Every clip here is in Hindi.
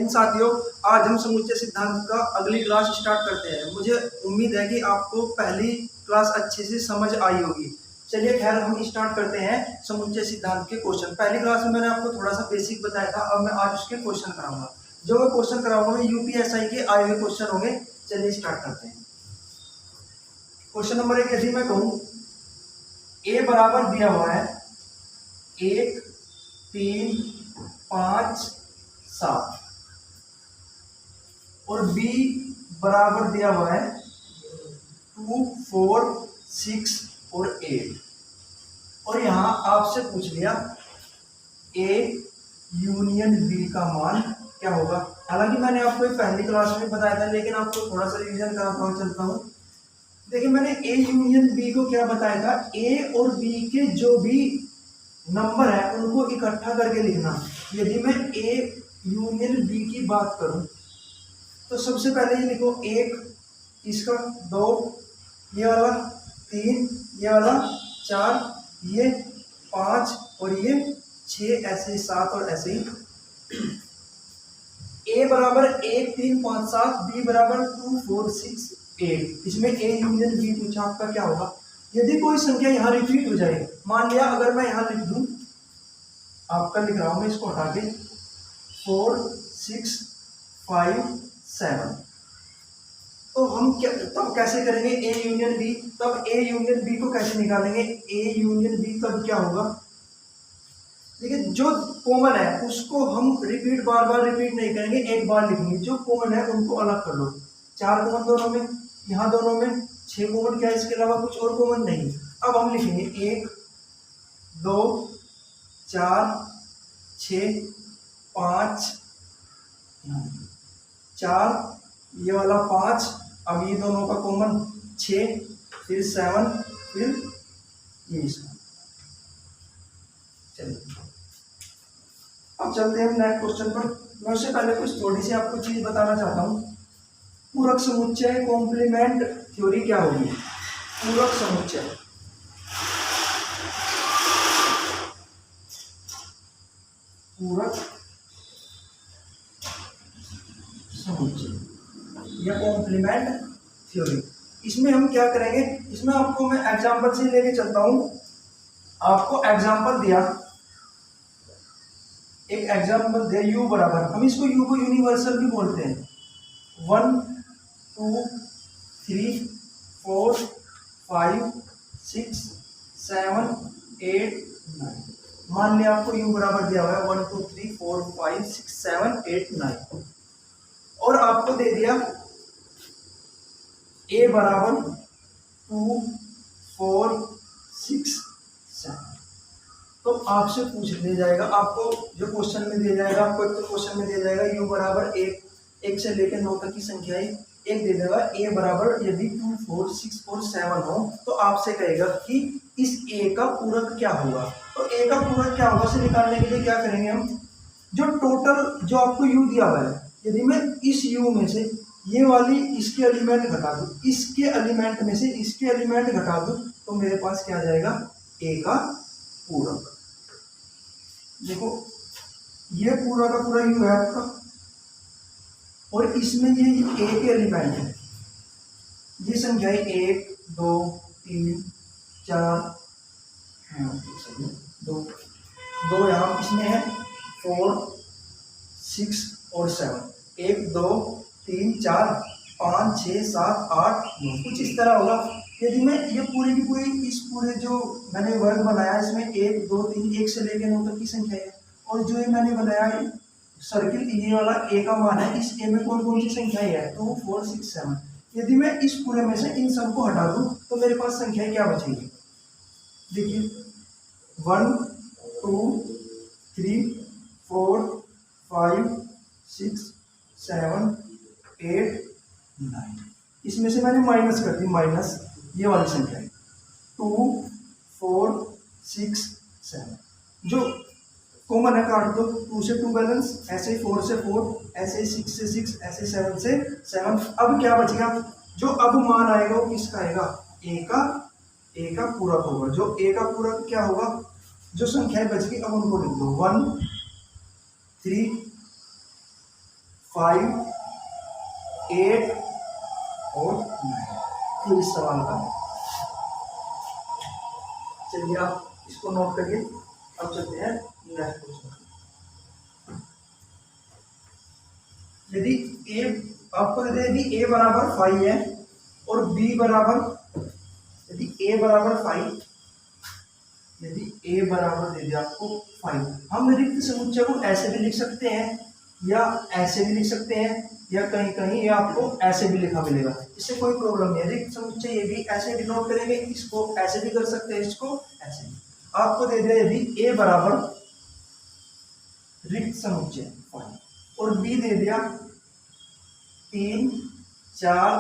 दिन साथियों, आज हम समुच्चय सिद्धांत का अगली क्लास स्टार्ट करते हैं। मुझे उम्मीद है कि आपको पहली क्लास अच्छे से समझ आई होगी। चलिए खैर हम स्टार्ट करते हैं समुच्चय सिद्धांत के क्वेश्चन। पहली क्लास में मैंने आपको थोड़ा सा बेसिक बताया था, अब मैं आज उसके क्वेश्चन कराऊंगा। जो मैं क्वेश्चन कराऊंगा वो यूपीएसआई के आए हुए क्वेश्चन होंगे। चलिए स्टार्ट करते हैं। क्वेश्चन नंबर 1 यदि मैं कहूँ ए बराबर दिया हुआ है 1, 3, 5, 7 और बी बराबर दिया हुआ है 2, 4, 6 और 8 और यहां आपसे पूछ लिया ए यूनियन बी का मान क्या होगा। हालांकि मैंने आपको पहली क्लास में बताया था, लेकिन आपको थोड़ा सा रिवीजन कराता हूं, चलता हूं। देखिए मैंने ए यूनियन बी को क्या बताया था, ए और बी के जो भी नंबर है उनको इकट्ठा करके लिखना। यदि मैं ए यूनियन बी की बात करूं तो सबसे पहले ये लिखो 1, इसका 2, ये वाला 3, ये वाला 4, ये 5 और ये 6, ऐसे 7 और ऐसे ही। ए बराबर 1, 3, 5, 7, बी बराबर 2, 4, 6, 8। इसमें ए यूनियन बी पूछा आपका क्या होगा। यदि कोई संख्या यहाँ रिपीट हो जाए, मान लिया अगर मैं यहाँ लिख दूं, आपका लिख रहा हूं मैं इसको हटा के 4, 6, 5, 7, तो हम क्या तब कैसे करेंगे ए यूनियन बी। तब ए यूनियन बी को कैसे निकालेंगे, ए यूनियन बी तब क्या होगा। देखिए जो कॉमन है उसको हम रिपीट बार बार रिपीट नहीं करेंगे, एक बार लिखेंगे। जो कॉमन है उनको अलग कर लो। 4 कॉमन दोनों में, यहाँ दोनों में 6 कॉमन, क्या इसके अलावा कुछ और कॉमन नहीं। अब हम लिखेंगे 1, 2, 4, 6, 5, 4, ये वाला 5, अब ये दोनों का कॉमन 6, फिर 7, फिर ये इसका। चलिए अब चलते हैं नेक्स्ट क्वेश्चन पर। मैं उससे पहले कुछ थोड़ी सी आपको चीज बताना चाहता हूँ। पूरक समुच्चय कॉम्प्लीमेंट थ्योरी क्या होगी। पूरक समुच्चय, पूरक समुच्चय या कॉम्प्लीमेंट थ्योरी, इसमें हम क्या करेंगे। इसमें आपको मैं एग्जांपल से लेके चलता हूं। आपको एग्जांपल दिया, एक एग्जांपल दिया u बराबर, हम इसको u को यूनिवर्सल भी बोलते हैं। 1, 2, 3, 4, 5, 6, 7, 8, 9। मान लिया आपको u बराबर दिया हुआ है 1, 2, 3, 4, 5, 6, 7, 8, 9 और आपको दे दिया a बराबर 2, 4, 6, 7। तो आपसे पूछ लिया जाएगा, आपको जो क्वेश्चन में दिया जाएगा, आपको एक तो क्वेश्चन में दिया जाएगा u बराबर 1 से लेकर 9 तक की संख्याएं एक दे देगा। a बराबर यदि 2, 4, 6 और 7 हो तो आपसे कहेगा कि इस a का पूरक क्या होगा। तो a का पूरक क्या होगा से निकालने के लिए क्या करेंगे हम, जो टोटल जो आपको u दिया हुआ है, यदि मैं इस u में से ये वाली इसके एलिमेंट घटा दूं, इसके एलिमेंट में से इसके एलिमेंट घटा दूं, तो मेरे पास क्या आ जाएगा, a का पूरक। देखो ये पूरा का पूरा u है आपका और इसमें ये a के एलिमेंट है। ये संख्याएं 1, 2, 3, 4, 2 यहाँ इसमें है, 4, 6 और 7, 1, 2, 3, 4, 5, 6, 7, 8, 9 कुछ इस तरह होगा। यदि मैं ये पूरी की पूरी इस पूरे जो मैंने वर्ग बनाया इसमें 1, 2, 3, 1 से लेकर 9 तक की संख्या है और जो ये मैंने बनाया है सर्किल, ये वाला a का मान है। इस a में कौन कौन सी संख्याएं है, 2, 4, 6, 7। यदि मैं इस पूरे में से इन सबको हटा दूं तो मेरे पास संख्याएं क्या बचेगी। देखिए 1, 2, 3, 4, 5, 6, 7, 8, 9। इसमें से मैंने माइनस कर दी, माइनस ये वाली संख्या 2, 4, 6, 7। जो कॉमन है काट दो, 2 से 2 बैलेंस, ऐसे ही 4 से 4, ऐसे ही 6 से 6, ऐसे 7 से 7। अब क्या बचेगा, जो अब मान आएगा वो किसका आएगा, a का पूरक होगा। जो a का पूरक क्या होगा, जो संख्याएं बच गई अब उनको लिख दो 1, 3, 5, 8 और 9। फिर इस सवाल का चलिए आप इसको नोट करिए। अब चलते हैं नेक्स्ट क्वेश्चन। यदि ए आपको दे यदि ए बराबर 5 है और बी बराबर, यदि ए बराबर 5, यदि ए बराबर दे दिया आपको 5, हम रिक्त समुच्चय को ऐसे भी लिख सकते हैं या ऐसे भी लिख सकते हैं, या कहीं कहीं ये आपको ऐसे भी लिखा मिलेगा, इससे कोई प्रॉब्लम नहीं है। रिक्त समुच्चय ये भी ऐसे डिनोट करेंगे, इसको ऐसे भी कर सकते हैं, इसको ऐसे भी। आपको दे दिया यदि ए बराबर रिक्त समुच्चय 5 और बी दे दिया 3, 4,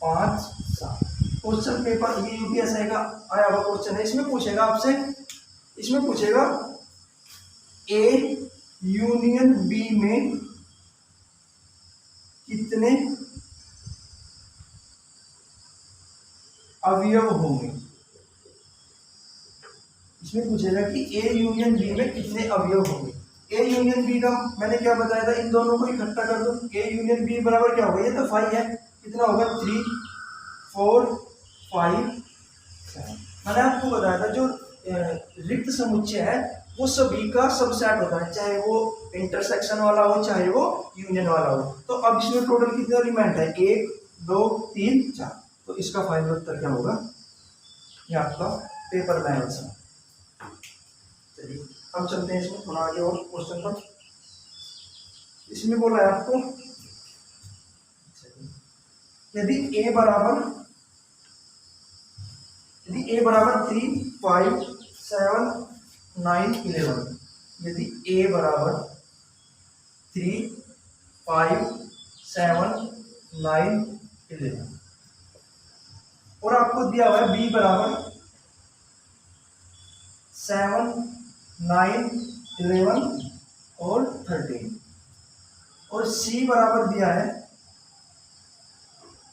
5, 7। क्वेश्चन पेपर ये यूपीएससी का आया हुआ क्वेश्चन है। इसमें पूछेगा आपसे, इसमें पूछेगा ए यूनियन बी में कितने अवयव होंगे। इसमें पूछेगा कि ए यूनियन बी में कितने अवयव होंगे। ए यूनियन बी का मैंने क्या बताया था, इन दोनों को इकट्ठा कर दो। ए यूनियन बी बराबर क्या होगा, ये तो 5 है, कितना होगा 3, 4, 5, 7। मैंने आपको बताया था जो रिक्त समुच्चय है वो सभी का सबसेट होता है, चाहे वो इंटरसेक्शन वाला हो चाहे वो यूनियन वाला हो। तो अब इसमें टोटल कितने एलिमेंट है, 1, 2, 3, 4। तो इसका फाइनल उत्तर क्या होगा, ये आपका पेपर में आंसर। चलिए हम चलते हैं इसमें थोड़ा आगे और क्वेश्चन पर। इसमें बोला है आपको यदि ए बराबर 3, 5, 7, 9, 11, यदि ए बराबर 3, 5, 7, 9, 11 और आपको दिया हुआ है बी बराबर 7, 9, 11 और 13 और सी बराबर दिया है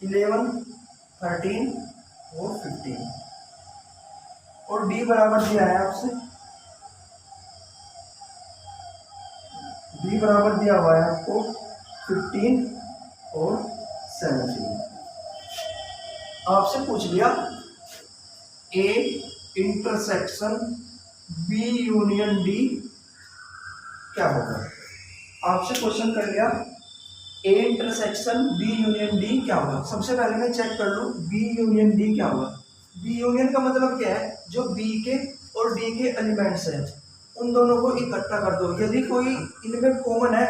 11, 13 और 15 और डी बराबर दिया है आपसे, डी बराबर दिया हुआ है आपको 15 और 17। आपसे पूछ लिया A intersection B union D क्या होगा। आपसे क्वेश्चन कर लिया A intersection B union D क्या होगा। सबसे पहले मैं चेक कर लूं बी यूनियन डी क्या होगा। बी यूनियन का मतलब क्या है, जो बी के और डी के एलिमेंट्स हैं उन दोनों को इकट्ठा कर दो। यदि कोई इनमें कॉमन है,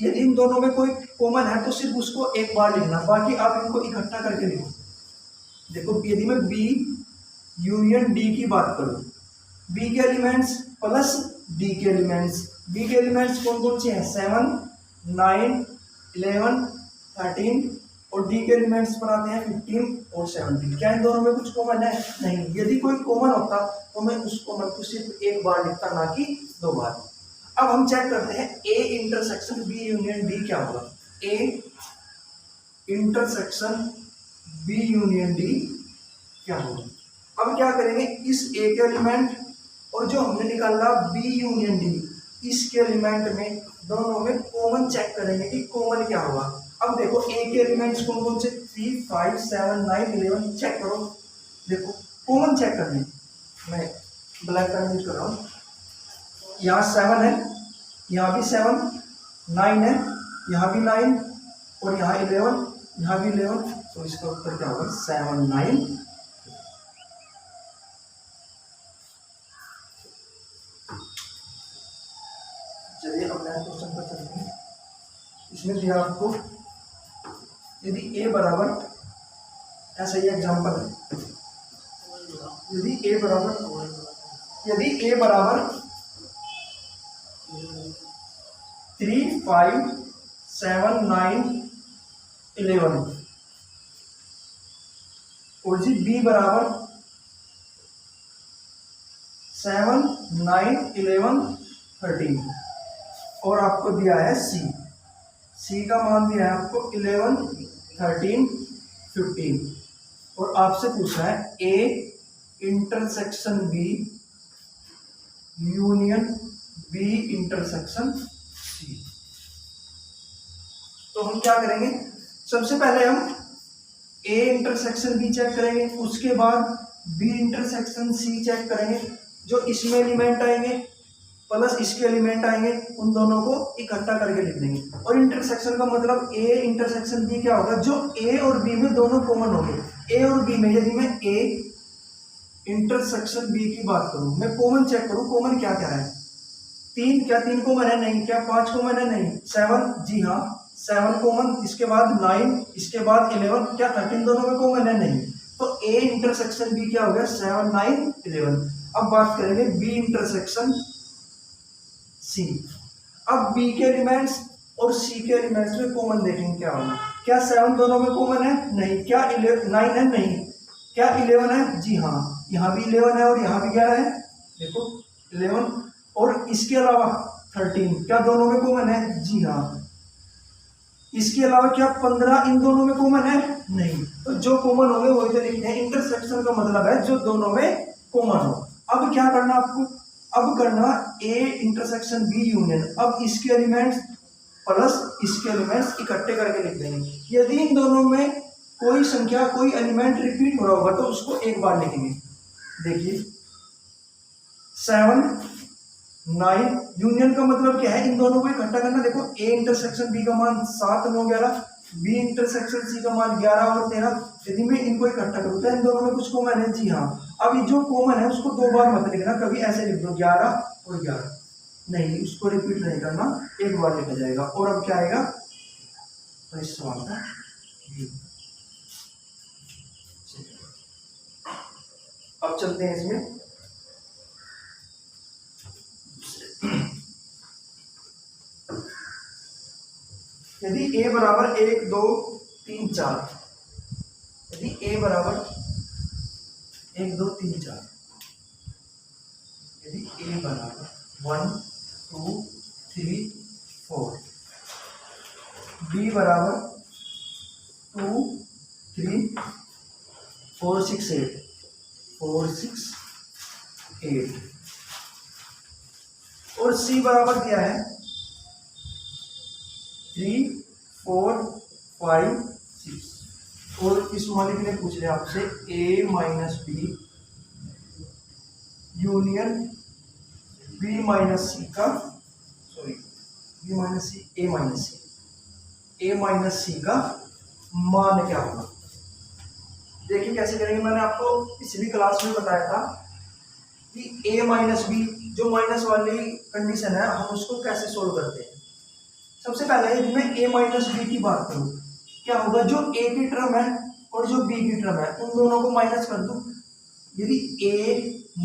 यदि इन दोनों में कोई कॉमन है तो सिर्फ उसको एक बार लिखना, बाकी आप इनको इकट्ठा करके लिखो। देखो यदि मैं बी यूनियन डी की बात करूं, बी के एलिमेंट्स प्लस डी के एलिमेंट्स, बी के एलिमेंट्स कौन कौन से हैं 7, 9, 11, 13 और डी के एलिमेंट्स पर आते हैं 15 और 17। क्या इन दोनों में कुछ कॉमन है, नहीं। यदि कोई कॉमन होता तो मैं उस कॉमन को सिर्फ एक बार लिखता, ना कि 2 बार। अब हम चेक करते हैं A intersection B union D क्या होगा। A intersection B union D क्या होगा। अब क्या करेंगे, इस ए के एलिमेंट और जो हमने निकाला बी यूनियन डी, इसके एलिमेंट में दोनों में कॉमन चेक करेंगे कि कॉमन क्या होगा। अब देखो ए के एलिमेंट्स कौन कौन से 3, 5, 7, 9, 11 चेक करो। देखो कॉमन चेक करने, मैं ब्लैक पेन यूज कर रहा हूँ। यहाँ 7 है, यहाँ भी 7, 9 है, यहाँ भी 9 और यहाँ 11, यहाँ भी 11। तो इसका उत्तर क्या होगा 7, 9। चलिए अब नेक्स्ट क्वेश्चन पर चलते हैं। इसमें दिया आपको यदि ए बराबर, ऐसा ही एग्जांपल है, यदि ए बराबर 3, 5, 7, 9, 11 और जी बी बराबर 7, 9, 11, 13 और आपको दिया है सी का मान दिया है आपको 11, 13, 15 और आपसे पूछा है A intersection B union B intersection C. तो हम क्या करेंगे, सबसे पहले हम ए इंटरसेक्शन बी चेक करेंगे, उसके बाद बी इंटरसेक्शन सी चेक करेंगे, जो इसमें एलिमेंट आएंगे प्लस इसके एलिमेंट आएंगे उन दोनों को इकट्ठा करके लिख देंगे। और इंटरसेक्शन का मतलब ए इंटरसेक्शन बी क्या होगा, जो ए और बी में दोनों कॉमन होंगे। ए और बी में यदि मैं ए इंटरसेक्शन बी की बात करूं, मैं कॉमन चेक करूं, कॉमन क्या क्या है, तीन, क्या तीन कॉमन है, नहीं, क्या पांच कॉमन है, नहीं, 7, जी हाँ 7 कॉमन, इसके बाद 9, इसके बाद 11, क्या 13 दोनों में कॉमन है, नहीं। तो ए इंटरसेक्शन बी क्या हो गया, 7, 9, 11। अब बात करेंगे बी इंटरसेक्शन सी। अब बी के एलिमेंट्स और सी के एलिमेंट्स में कॉमन देखेंगे क्या होगा, क्या 7 दोनों में कॉमन है, नहीं, क्या 9 है, नहीं, क्या 11 है, जी हाँ यहाँ भी 11 है और यहाँ भी 11 है, देखो 11, और इसके अलावा 13 क्या दोनों में कॉमन है, जी हाँ, इसके अलावा क्या 15 इन दोनों में कॉमन है, नहीं। तो जो कॉमन होंगे वही तो लिखते हैं। इंटरसेक्शन का मतलब है जो दोनों में कॉमन हो। अब क्या करना आपको, अब करना ए इंटरसेक्शन बी यूनियन। अब इसके एलिमेंट्स प्लस इसके एलिमेंट्स इकट्ठे करके लिख देंगे। यदि इन दोनों में कोई संख्या, कोई एलिमेंट रिपीट हो रहा होगा तो उसको एक बार लिखेंगे। देखिए 7, 9 यूनियन का मतलब क्या है, इन दोनों को इकट्ठा करना। देखो ए इंटरसेक्शन बी का मान 7, 9, 11, बी इंटरसेक्शन सी का मान 11 और 13। यदि मैं इनको इकट्ठा करूँ तो इन दोनों में कुछ कॉमन है, जी हाँ। अब ये जो कॉमन है उसको दो बार मत लिखना, कभी ऐसे लिख दो 11 और 11, नहीं, उसको रिपीट नहीं करना, एक बार लिखा जाएगा। और अब क्या आएगा, तो इस सवाल का अब चलते हैं इसमें। यदि a बराबर 1, 2, 3, 4, यदि a बराबर 1, 2, 3, 4, यदि a बराबर 1, 2, 3, 4, b बराबर 2, 3, 4, 6, 8, 4, 6, 8, और c बराबर क्या है 3, 4, 5, 6। और इस मालिक ने पूछ लिया आपसे a minus B union b minus C का, sorry b minus C, a minus C, a minus C का मान क्या होगा। देखिए कैसे करेंगे, मैंने आपको पिछली क्लास में बताया था कि a माइनस बी, जो माइनस वाली कंडीशन है, हम उसको कैसे सोल्व करते हैं। सबसे पहले यदि मैं a माइनस बी की बात करूं, क्या होगा, जो a की टर्म है और जो b की टर्म है उन दोनों को माइनस कर दूं। यदि a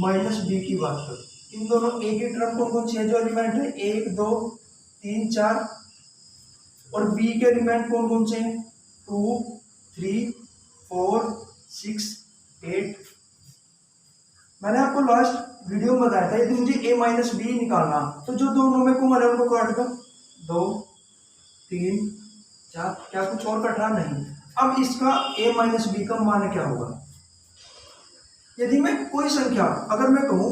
माइनस बी की बात करूं, इन दोनों a की टर्म कौन कौन सी है, जो एलिमेंट है 1, 2, 3, 4, और b के एलिमेंट कौन कौन से हैं 2, 3, 4, 6, 8। मैंने आपको लास्ट वीडियो में बताया था यदि मुझे a माइनस बी निकालना, तो जो दोनों में कॉमन है उनको काट दो, 2, 3, 4, क्या कुछ और कटना नहीं। अब इसका a माइनस बी का मान क्या होगा। यदि मैं कोई संख्या, अगर मैं कहूं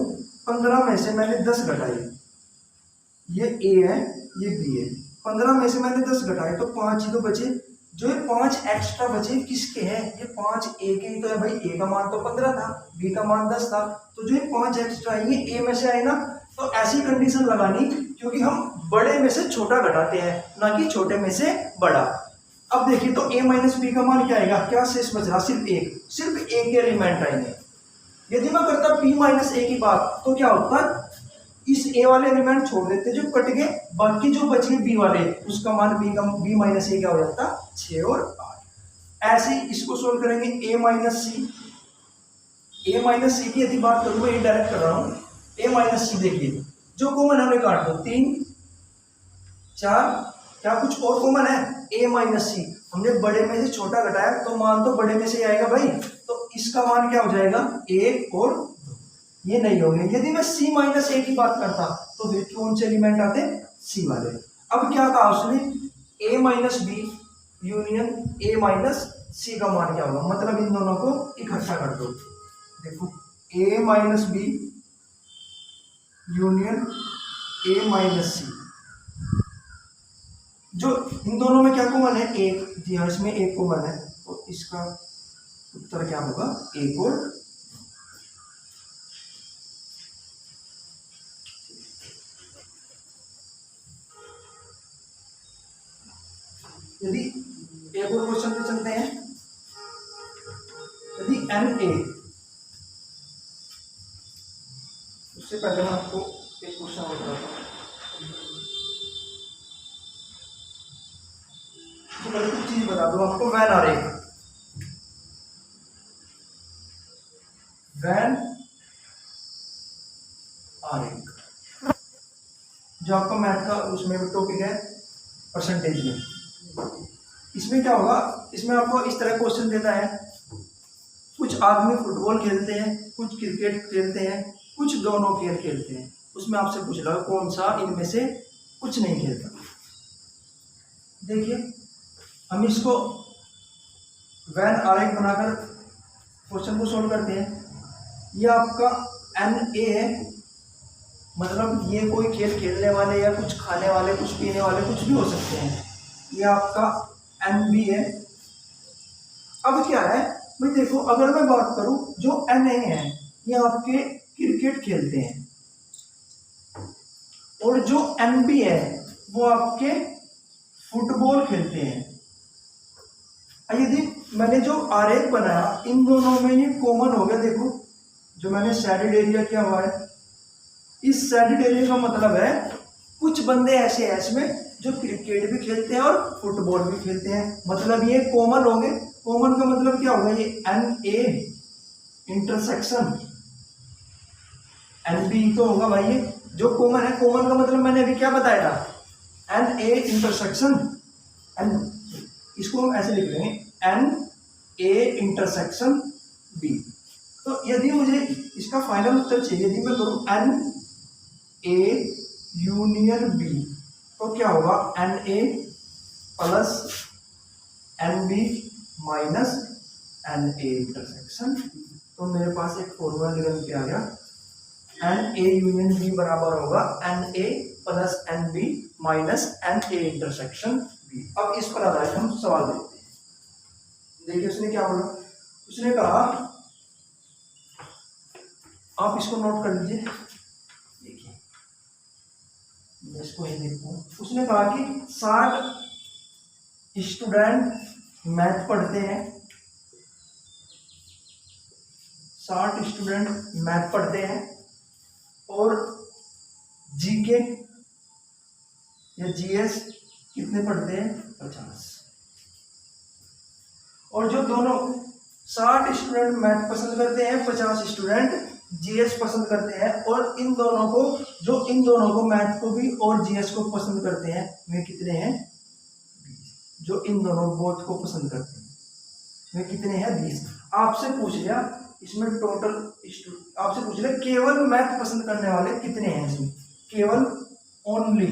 15 में से मैंने 10 घटाई, ये a है ये b है, 15 में से मैंने 10 घटाए तो 5 ही तो बचे। जो ये 5 एक्स्ट्रा बचे किसके हैं, ये 5 a के ही तो है भाई। a का मान तो 15 था, b का मान 10 था, तो जो ये 5 एक्स्ट्रा है ये a में से आए ना। तो ऐसी कंडीशन लगानी क्योंकि हम बड़े में से छोटा घटाते हैं, ना कि छोटे में से बड़ा। अब देखिए तो a माइनस बी का मान क्या आएगा, क्या शेष बच रहा, सिर्फ a के एलिमेंट आएंगे। यदि मैं करता b माइनस a की बात तो क्या होता, इस a वाले एलिमेंट छोड़ देते जो कट गए, बाकी जो बच गए b वाले, उसका मान b माइनस a क्या हो जाता 6 और 8। ऐसे ही इसको सोल्व करेंगे a माइनस सी की यदि बात करूँ, मैं ये डायरेक्ट कर रहा हूँ a माइनस सी। देखिए जो कॉमन हमने काट दो, 3, 4, क्या कुछ और कॉमन है, a माइनस सी। हमने बड़े में से छोटा घटाया तो मान तो बड़े में से आएगा भाई, तो इसका मान क्या हो जाएगा 1 और 2, ये नहीं होंगे। यदि मैं c माइनस a की बात करता तो फिर कौन से एलिमेंट आते, c वाले। अब क्या कहा उसने, a minus B union a minus C का मान क्या होगा, मतलब इन दोनों को इकट्ठा कर दो। देखो a minus B union a minus C, जो इन दोनों में क्या कॉमन है, एक। जी हाँ, इसमें एक कॉमन है, तो इसका उत्तर क्या होगा, एक और यदि एक और क्वेश्चन पे चलते हैं। यदि एन ए, उससे पहले मैं आपको एक क्वेश्चन और बताता हूँ। तो पहले कुछ चीज बता दो आपको, वैन आरेख, वैन आरेख जो आपका मैथ का उसमें भी टॉपिक है परसेंटेज में। इसमें क्या होगा, इसमें आपको इस तरह क्वेश्चन देता है, कुछ आदमी फुटबॉल खेलते हैं, कुछ क्रिकेट खेलते हैं, कुछ दोनों खेल खेलते हैं। उसमें आपसे पूछ रहा है कौन सा इनमें से कुछ नहीं खेलता। देखिए हम इसको वैन आरेख बनाकर क्वेश्चन को सोल्व करते हैं। ये आपका एन ए है, मतलब ये कोई खेल खेलने वाले या कुछ खाने वाले, कुछ पीने वाले, कुछ भी हो सकते हैं। ये आपका एन बी है। अब क्या है भाई, देखो अगर मैं बात करूं, जो एन ए है ये आपके क्रिकेट खेलते हैं, और जो एन बी है वो आपके फुटबॉल खेलते हैं। यदि मैंने जो आरेख बनाया इन दोनों में ये कॉमन हो गया। देखो जो मैंने शेडेड एरिया किया हुआ है, इस शेडेड एरिया का मतलब है कुछ बंदे ऐसे हैं इसमें जो क्रिकेट भी खेलते हैं और फुटबॉल भी खेलते हैं, मतलब ये कॉमन होंगे। कॉमन का मतलब क्या होगा, ये n A intersection n B तो होगा भाई। ये जो कॉमन है, कॉमन का मतलब मैंने अभी क्या बताया था, एन ए इंटरसेक्शन एन, इसको हम ऐसे लिख लेंगे, एन ए इंटरसेक्शन बी। तो यदि मुझे इसका फाइनल उत्तर चाहिए, यदि मैं करूं एन ए यूनियन बी, तो क्या होगा, n A plus n B minus n A intersection. तो मेरे पास एक फॉर्मूला निकल के आ गया, एन ए यूनियन बी बराबर होगा n A plus n B minus n A intersection B. अब इस पर आधारित हम सवाल देखते हैं। देखिए उसने क्या बोला, उसने कहा, आप इसको नोट कर लीजिए। देखिए मैं इसको ही देखता हूँ। उसने कहा कि 60 स्टूडेंट मैथ पढ़ते हैं, 60 स्टूडेंट मैथ पढ़ते हैं, और जीके या जीएस कितने पढ़ते हैं, 50। और जो दोनों 60 स्टूडेंट मैथ पसंद करते हैं, 50 स्टूडेंट जीएस पसंद करते हैं, और इन दोनों को, जो इन दोनों को मैथ को भी और जीएस को पसंद करते हैं, वे कितने हैं, 20। जो इन दोनों बोथ को पसंद करते हैं वे कितने हैं, 20। आपसे पूछ लिया इसमें टोटल, आपसे पूछ लिया केवल मैथ पसंद करने वाले कितने हैं इसमें, केवल ओनली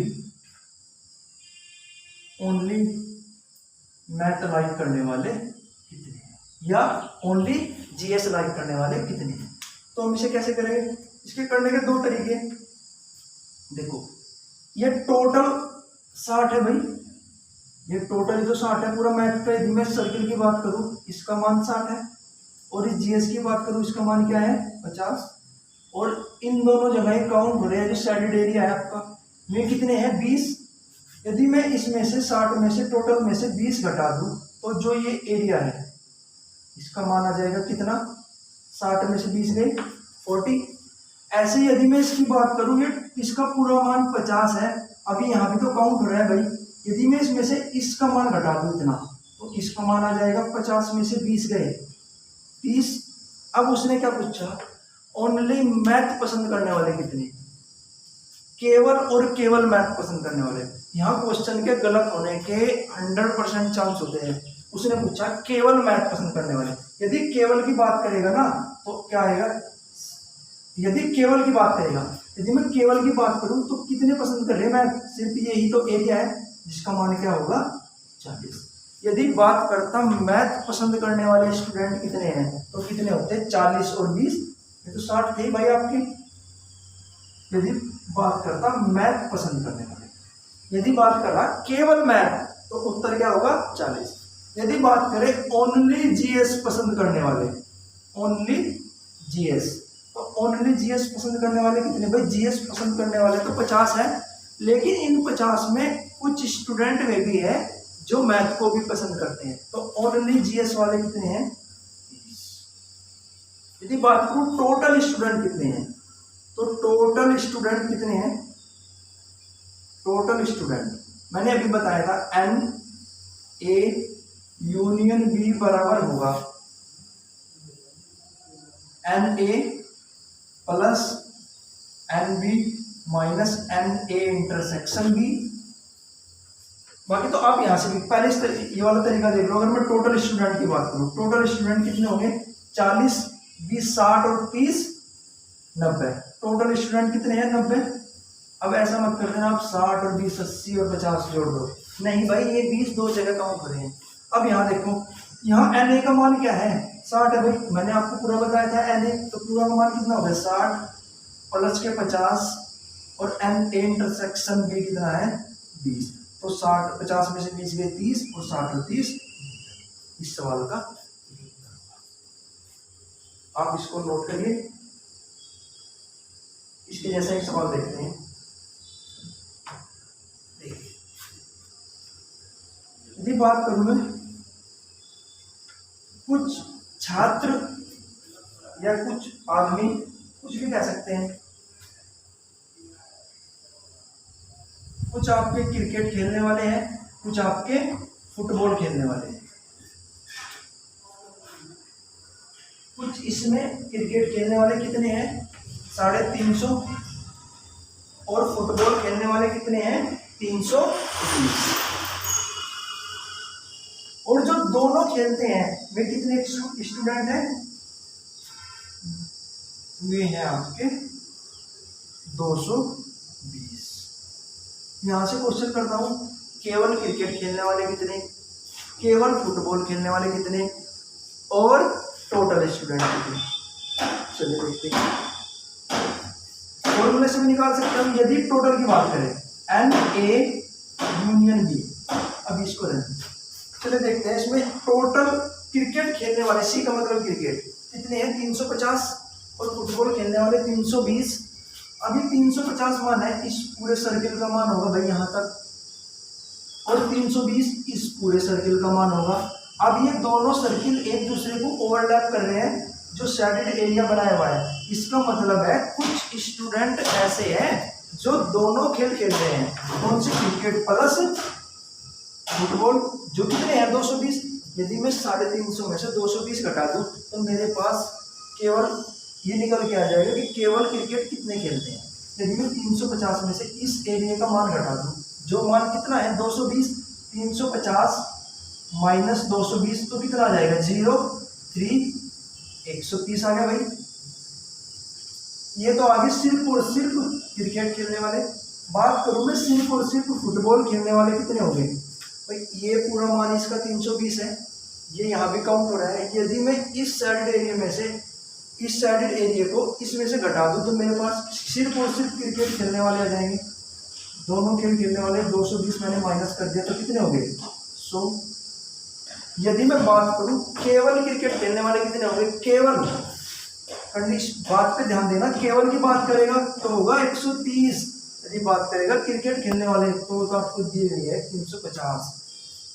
मैथ लाइक करने वाले कितने हैं, या ओनली जीएस लाइक करने वाले कितने हैं। तो हम इसे कैसे करेंगे, इसके करने के दो तरीके। देखो ये टोटल 60 है भाई, ये टोटल तो 60 है पूरा मैथ का। यदि मैं सर्किल की बात करूं इसका मान 60 है, और इस जीएस की बात करूं इसका मान क्या है, 50। और इन दोनों जगह काउंट हो रहे हैं, जो शेडेड एरिया है आपका, वे कितने हैं, 20। यदि मैं इसमें से 60 में से टोटल में से 20 घटा दूं, तो जो ये एरिया है इसका मान आ जाएगा कितना, 60 में से 20 गए 40। ऐसे ही यदि मैं इसकी बात करूं, ये इसका पूरा मान 50 है, अभी यहाँ भी तो काउंट हो रहा है भाई। यदि मैं इसमें से इसका मान घटा दूं इतना, तो इसका मान आ जाएगा 50 में से 20 गए 30। अब उसने क्या पूछा, ओनली मैथ पसंद करने वाले कितने, केवल और केवल मैथ पसंद करने वाले। यहाँ क्वेश्चन के गलत होने के 100% चांस होते हैं। उसने पूछा केवल मैथ पसंद करने वाले। यदि केवल की बात करेगा ना तो क्या आएगा, यदि केवल की बात करेगा, यदि मैं केवल की बात करूं तो कितने पसंद कर रहे हैं मैथ, सिर्फ यही तो एरिया है जिसका मान क्या होगा, 40। यदि बात करता मैथ पसंद करने वाले स्टूडेंट कितने हैं, तो कितने होते हैं, 40 और 20, ये तो 60 थे भाई आपके। यदि बात करता मैथ पसंद करने वाले, यदि बात कर रहा केवल मैथ तो उत्तर क्या होगा 40। यदि बात करें ओनली जीएस पसंद करने वाले, ओनली जीएस, तो ओनली जीएस पसंद करने वाले कितने भाई? जीएस पसंद करने वाले तो 50 है, लेकिन इन 50 में कुछ स्टूडेंट वे भी है जो मैथ को भी पसंद करते हैं, तो ओनली जीएस वाले कितने हैं? 30। यदि बात करूं टोटल स्टूडेंट कितने हैं, तो टोटल स्टूडेंट कितने हैं? टोटल स्टूडेंट मैंने अभी बताया था एन ए यूनियन बी बराबर होगा n A plus n B minus n A intersection B. बाकी तो आप यहां से भी पहले ये वाला तरीका देख लो। अगर मैं टोटल स्टूडेंट की बात करूं, टोटल स्टूडेंट कितने होंगे? 40, 20, 60 और 30 90। टोटल स्टूडेंट कितने हैं? 90। अब ऐसा मत कर देना आप 60 और 20 80 और 50 जोड़ दो, नहीं भाई ये 20 दो जगह काउंट हो रहे हैं। अब यहाँ देखो, यहाँ एन ए का मान क्या है? 60 है भाई, मैंने आपको पूरा बताया था एन ए, तो पूरा का मान कितना होगा? 60 प्लस के 50 और एन ए इंटरसेक्शन बी कितना है? 20। तो 60 50 में से 20 गए 30 और 60 और 30 इस सवाल का आप इसको नोट करिए। इसके जैसा एक सवाल देखते हैं। यदि बात करूं मैं, कुछ छात्र या कुछ आदमी, कुछ भी कह सकते हैं, कुछ आपके क्रिकेट खेलने वाले हैं, कुछ आपके फुटबॉल खेलने वाले हैं। कुछ इसमें क्रिकेट खेलने वाले कितने हैं? 350 और फुटबॉल खेलने वाले कितने हैं? 320। और जो दोनों खेलते हैं वे कितने स्टूडेंट हैं? वे हैं आपके 220। यहां से क्वेश्चन करता हूं, केवल क्रिकेट खेलने वाले कितने, केवल फुटबॉल खेलने वाले कितने, और टोटल स्टूडेंट कितने? चलिए देखते हैं। फॉर्मूले से भी निकाल सकते हैं। यदि टोटल की बात करें एन ए यूनियन बी, अब इसको देखें, चलिए देखते हैं। इसमें टोटल क्रिकेट खेलने वाले, सी का मतलब क्रिकेट, कितने हैं? 350 और फुटबॉल खेलने वाले 320। अभी 350 मान है, इस पूरे सर्किल का मान होगा भाई यहाँ तक, और 320 इस पूरे सर्किल का मान होगा। अब ये दोनों सर्किल एक दूसरे को ओवरलैप कर रहे हैं, जो शेडेड एरिया बनाया हुआ है। इसका मतलब है कुछ स्टूडेंट ऐसे हैं जो दोनों खेल खेल रहे हैं, कौन से? क्रिकेट प्लस फुटबॉल, जो कितने हैं? 220। यदि मैं 350 में से 220 घटा दूं तो मेरे पास केवल ये निकल के आ जाएगा कि केवल क्रिकेट कितने खेलते हैं। यदि मैं 350 में से इस एरिया का मान घटा दूं, जो मान कितना है? 220, 350 माइनस 220 तो कितना आ जाएगा? 0, 3, 130 आ गया भाई। ये तो आगे सिर्फ और सिर्फ क्रिकेट खेलने वाले। बात करूं मैं सिर्फ और सिर्फ फुटबॉल खेलने वाले कितने हो गए भाई? ये पूरा मान इसका 320 है, ये यहाँ भी काउंट हो रहा है। यदि मैं इस शेडेड एरिया में से इस शेडेड एरिया को इसमें से घटा दूं तो मेरे पास सिर्फ और सिर्फ क्रिकेट खेलने वाले आ जाएंगे। दोनों खेल खेलने वाले 220 मैंने माइनस कर दिया तो कितने हो गए? 100। यदि मैं बात करूं केवल क्रिकेट खेलने वाले कितने होंगे? केवल बात पे ध्यान देना, केवल की बात करेगा तो होगा 130। यदि बात करेगा क्रिकेट खेलने वाले तो आपको दी गई है 350।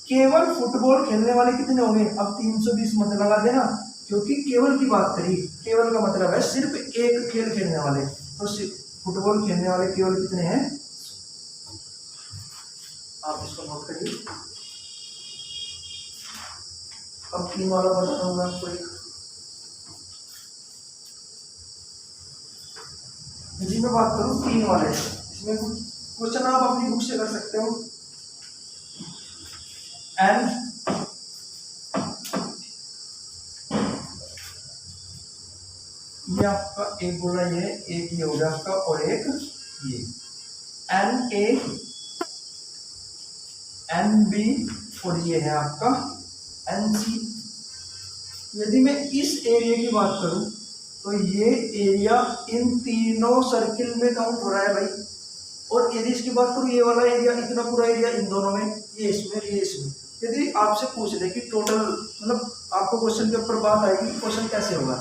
केवल फुटबॉल खेलने वाले कितने होंगे? अब 320 मत लगा देना, क्योंकि केवल की बात करी, केवल का मतलब है सिर्फ एक खेल खेलने वाले, तो फुटबॉल खेलने वाले केवल कितने हैं? आप इसको नोट करिए। अब 3 वाला बता दूंगा आपको एक। जी मैं बात करूं 3 वाले, इसमें क्वेश्चन आप अपनी बुक से कर सकते हो। एन ये आपका एक बोला, ये एक ये हो गया आपका, और एक ये एन ए एन बी और ये है आपका एन सी। यदि मैं इस एरिया की बात करूं तो ये एरिया इन तीनों सर्किल में काउंट हो रहा है भाई, और यदि इसकी बात करूँ ये वाला एरिया, इतना पूरा एरिया इन दोनों में, ये इसमें, यदि आपसे पूछ ले कि टोटल, मतलब आपको क्वेश्चन के ऊपर बात आएगी क्वेश्चन कैसे होगा।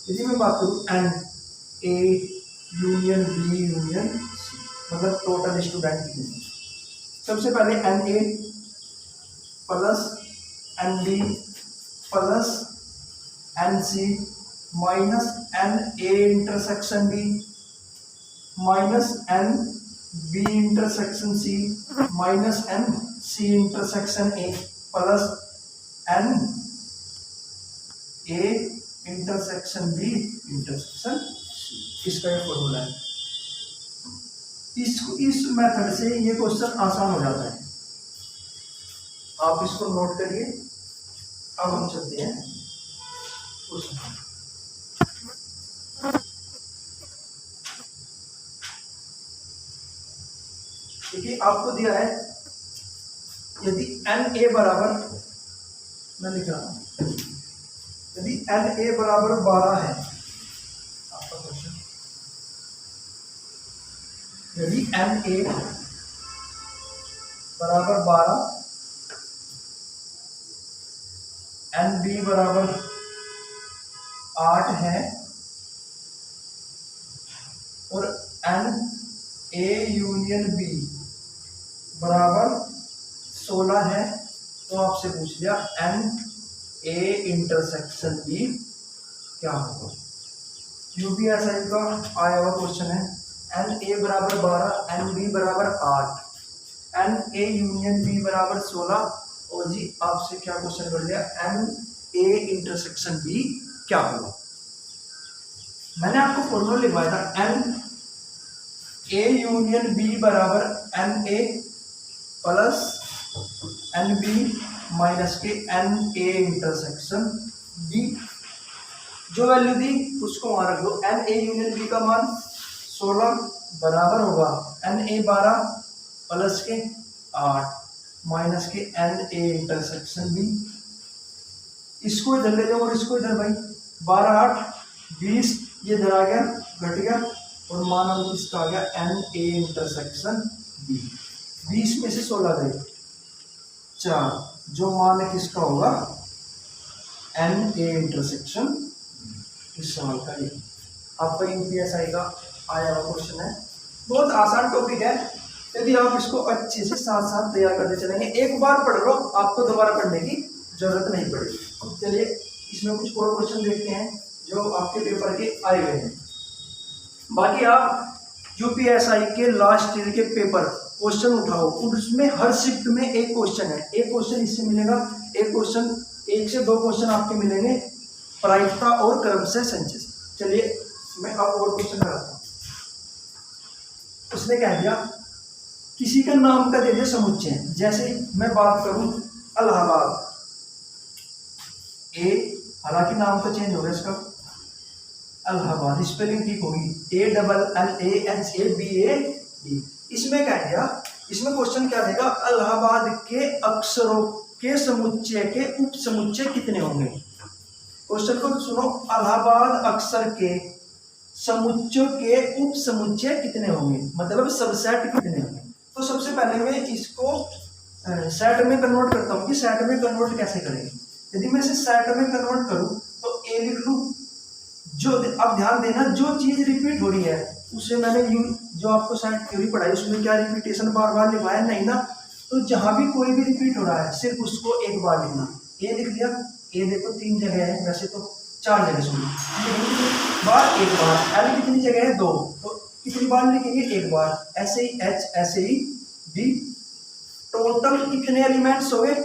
यदि मैं बात करूँ n A union B union C, मतलब टोटल स्टूडेंट कितने, सबसे पहले n A plus n B plus n C minus n A intersection B minus n B intersection C minus n C intersection A plus n A intersection B intersection C. इसका ये फॉर्मूला है। इसको इस मेथड से ये क्वेश्चन आसान हो जाता है, आप इसको नोट करिए। अब हम चलते हैं क्वेश्चन। देखिए आपको दिया है यदि एन ए बराबर, मैं लिख रहा हूं, यदि एन ए बराबर 12 है आपका क्वेश्चन, यदि एन ए बराबर 12, एन बी बराबर 8 है और एन ए यूनियन बी बराबर 16 है, तो आपसे पूछ लिया एन ए इंटरसेक्शन बी क्या होगा। यूपीएसआई का आया हुआ क्वेश्चन है, एन ए बराबर 12, एन बी बराबर 8, एन ए यूनियन बी बराबर 16, और जी आपसे क्या क्वेश्चन कर लिया, एन ए इंटरसेक्शन बी क्या होगा। मैंने आपको फॉर्मूला लिखवाया था, एन ए यूनियन बी बराबर n A plus n B minus के एन ए इंटरसेक्शन बी। जो वैल्यू दी उसको वहां रख दो। एन ए यूनियन बी का मान 16 बराबर होगा एन ए 12 प्लस के 8 माइनस के एन ए इंटरसेक्शन बी। इसको इधर ले जाओ और इसको इधर, भाई 12 8 20, ये इधर आ गया, घट गया, और मान अब इसका आ गया एन ए इंटरसेक्शन बी। 20 में से 16 गए 4, जो मान किसका होगा, एन ए इंटरसेक्शन। इस सवाल का ये आपका यूपीएसआई का आया हुआ क्वेश्चन है, बहुत आसान टॉपिक है। यदि आप इसको अच्छे से साथ साथ तैयार करते चलेंगे, एक बार पढ़ लो, आपको दोबारा पढ़ने की जरूरत नहीं पड़ेगी। चलिए इसमें कुछ और क्वेश्चन देखते हैं जो आपके पेपर के आए हुए हैं। बाकी आप यूपीएसआई के लास्ट ईयर के पेपर क्वेश्चन उठाओ, उसमें हर शिफ्ट में एक क्वेश्चन है, एक क्वेश्चन इससे मिलेगा, एक क्वेश्चन, 1 से 2 क्वेश्चन आपके मिलेंगे प्रायिकता और क्रम से संचय से। चलिए मैं अब और क्वेश्चन कराता हूँ। उसने कह दिया किसी का नाम का दे दिया समुच्चय, जैसे मैं बात करूं इलाहाबाद ए, हालांकि नाम तो चेंज हो गया इसका, इलाहाबाद स्पेलिंग ठीक होगी, A double L A N A B A D. इसमें क्या दिया, इसमें क्वेश्चन क्या देगा, इलाहाबाद के अक्षरों के समुच्चय के उप समुच्चय कितने होंगे। क्वेश्चन को सुनो, इलाहाबाद अक्षर के समुच्चय के उप समुच्चय कितने होंगे, मतलब सबसेट कितने होंगे। तो सबसे पहले मैं इसको सेट में कन्वर्ट करता हूँ कि सेट में कन्वर्ट कैसे करेंगे। यदि मैं इसे सेट में कन्वर्ट करूँ तो ए लिख लूँ, जो अब ध्यान देना जो चीज रिपीट हो रही है उसे मैंने जो आपको सेट थ्योरी पढ़ाई उसमें क्या रिपीटेशन बार बार लिखवाया नहीं ना, तो जहां भी कोई भी रिपीट हो रहा है सिर्फ उसको एक बार लिखना। ए लिख दिया, ए देखो 3 जगह है, वैसे तो 4 जगह सुनिए, बार एक बार, एल कितनी जगह है 2, तो कितनी बार लिखेंगे एक बार, ऐसे ही एच, ऐसे ही डी। टोटल कितने एलिमेंट्स हो गए,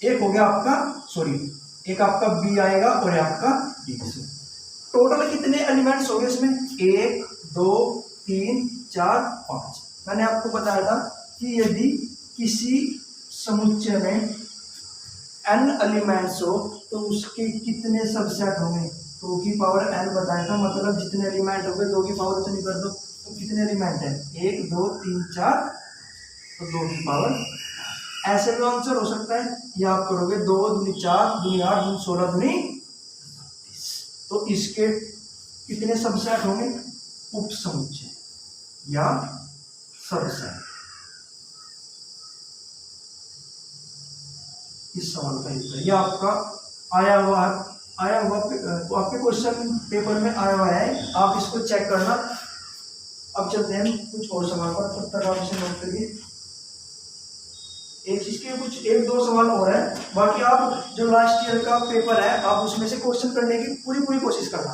एक हो गया आपका, सॉरी एक आपका बी आएगा और आपका डी। टोटल कितने एलिमेंट्स हो गए इसमें, 1 2 3 4 5। मैंने आपको बताया था कि यदि किसी समुच्चय में n एलिमेंट्स हो तो उसके कितने सबसेट होंगे, 2 की पावर n बताया था, मतलब जितने एलिमेंट हो गए 2 की पावर उतनी कर दो, तो कितने एलिमेंट है 1 2 3 4, तो 2 की पावर। ऐसे भी आंसर हो सकता है, ये आप करोगे 2 दूनी 4 दूनी 8 दूनी 16 दूनी, तो इसके कितने सबसेट होंगे, उप समुच्चय। या सबसेट। इस सवाल का उत्तर ये आपका आया हुआ आपके क्वेश्चन पेपर में आया हुआ है, आप इसको चेक करना। अब चलते हैं कुछ और सवाल पर, तब तक आप इसे नोट करिए। इसके कुछ 1-2 सवाल और है, बाकी आप जो लास्ट ईयर का पेपर है आप उसमें से क्वेश्चन करने की पूरी कोशिश करना।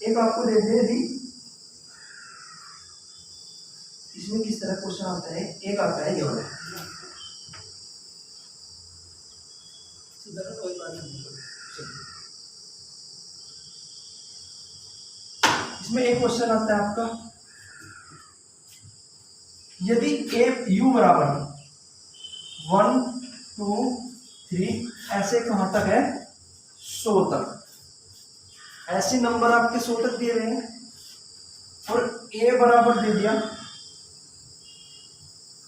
एक आपको दे दी, इसमें किस तरह क्वेश्चन आता है, एक आता है ये वाला, इसमें एक क्वेश्चन आता है आपका, यदि u बराबर 1 2 3 ऐसे कहां तक है 100 तक, ऐसे नंबर आपके 100 तक दिए हुए हैं और a बराबर दे दिया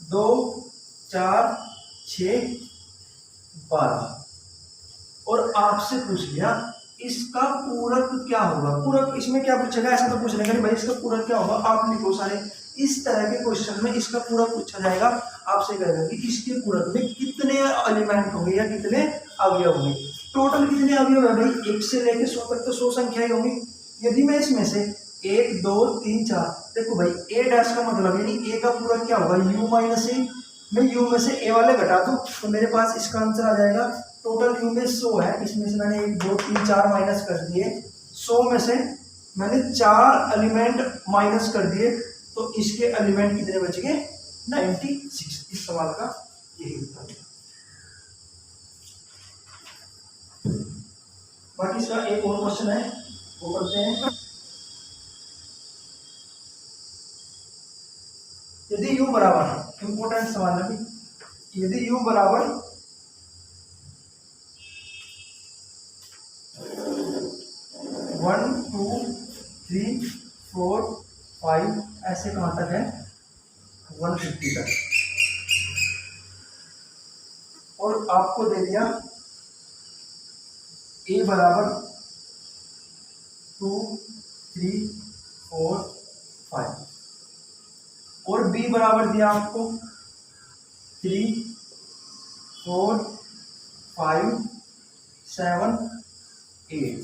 2 4 6 12 और आपसे पूछ लिया इसका पूरक क्या होगा। पूरक इसमें क्या पूछेगा, ऐसा तो पूछ लेगा नहीं भाई इसका पूरक क्या होगा, आप लिखो सारे। इस तरह के क्वेश्चन में इसका पूरक पूछा जाएगा, आपसे कहेगा कि इसके पूरक में कितने एलिमेंट होंगे या कितने अवयव होंगे। टोटल कितने अवयव है भाई, 1 से लेकर 100 तक तो 100 संख्या ही होंगी। यदि मैं इसमें से 1 2 3 4 देखो भाई a डैश का मतलब यानी a का पूरक क्या होगा u माइनस ए, मैं u में से a वाले घटा दूं तो मेरे पास इसका आंसर आ जाएगा। टोटल u में 100 है, इसमें से मैंने 1 2 3 4 माइनस कर दिए, 100 में से मैंने 4 एलिमेंट माइनस कर दिए, तो इसके एलिमेंट कितने बच गए 96। इस सवाल का यही उत्तर है। बाकी इसका एक और क्वेश्चन है वो करते हैं। यदि u बराबर, इंपोर्टेंट सवाल है, यदि u बराबर 1 2 3 4 5 ऐसे कहां तक है 150 तक, और आपको दे दिया a बराबर 2 3 4 5 और b बराबर दिया आपको 3 4 5 7 8।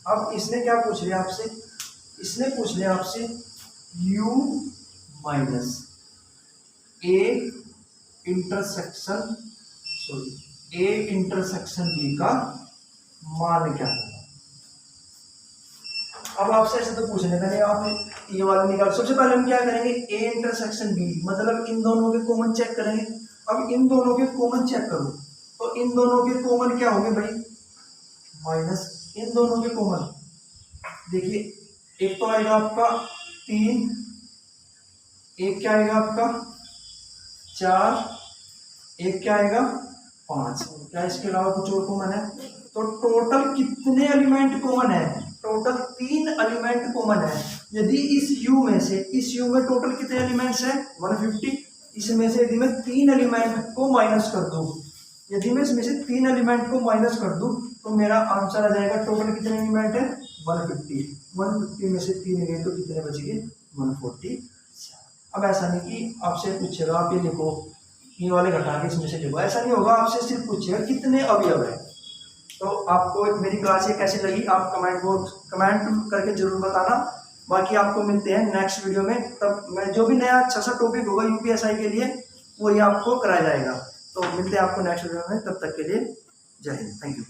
अब इसने क्या पूछ लिया आपसे, इसने पूछ लिया आपसे u minus a intersection b का मान क्या होगा। अब आपसे ऐसे तो पूछने का नहीं, आप ये वाला निकाल। सबसे पहले हम क्या करेंगे, a इंटरसेक्शन b मतलब इन दोनों के कॉमन चेक करेंगे। अब इन दोनों के कॉमन चेक करो तो इन दोनों के कॉमन क्या होंगे भाई माइनस, इन दोनों के कॉमन देखिए, एक तो आएगा आपका 3, एक क्या आएगा आपका 4, एक क्या आएगा 5, क्या इसके अलावा कुछ और कॉमन है। तो टोटल कितने एलिमेंट कॉमन है, टोटल 3 एलिमेंट कॉमन है। यदि इस u में से, इस u में टोटल कितने एलिमेंट्स हैं 150, इसमें से यदि मैं 3 एलिमेंट को माइनस कर दूं, यदि मैं इसमें से 3 एलिमेंट को माइनस कर दूं तो मेरा आंसर आ जाएगा टोटल कितने एलिमेंट है 150 में से 3 गए तो कितने बच गए 147। अब ऐसा नहीं कि आपसे पूछेगा आप ये लिखो, ये वाले घटा के इसमें से लिखो, ऐसा नहीं होगा। आपसे सिर्फ पूछेगा कितने अवयव है। तो आपको मेरी क्लास ये कैसी लगी आप कमेंट करके जरूर बताना। बाकी आपको मिलते हैं नेक्स्ट वीडियो में, तब मैं जो भी नया अच्छा सा टॉपिक होगा यूपीएसआई के लिए वो ये आपको कराया जाएगा। तो मिलते हैं आपको नेक्स्ट वीडियो में, तब तक के लिए जय हिंद, थैंक यू।